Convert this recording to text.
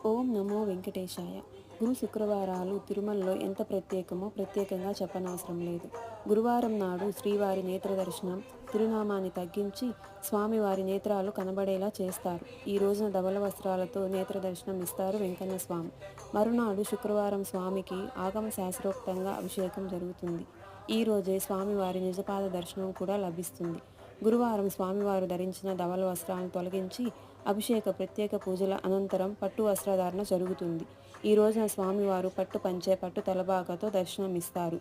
ఓం నమో వెంకటేశాయ. గురు శుక్రవారాలు తిరుమలలో ఎంత ప్రత్యేకమో ప్రత్యేకంగా చెప్పనవసరం లేదు. గురువారం నాడు శ్రీవారి నేత్ర దర్శనం, తిరునామాన్ని తగ్గించి స్వామివారి నేత్రాలు కనబడేలా చేస్తారు. ఈ రోజున ధవళ వస్త్రాలతో నేత్ర దర్శనం ఇస్తారు వెంకన్న స్వామి. మరునాడు శుక్రవారం స్వామికి ఆగమ శాస్త్రోక్తంగా అభిషేకం జరుగుతుంది. ఈ రోజే స్వామివారి నిజపాద దర్శనం కూడా లభిస్తుంది. గురువారం స్వామివారు ధరించిన ధవళ వస్త్రాలను తొలగించి అభిషేక ప్రత్యేక పూజల అనంతరం పట్టు వస్త్రధారణ జరుగుతుంది. ఈ రోజున స్వామివారు పట్టు పంచె, పట్టు తలబాకతో దర్శనమిస్తారు.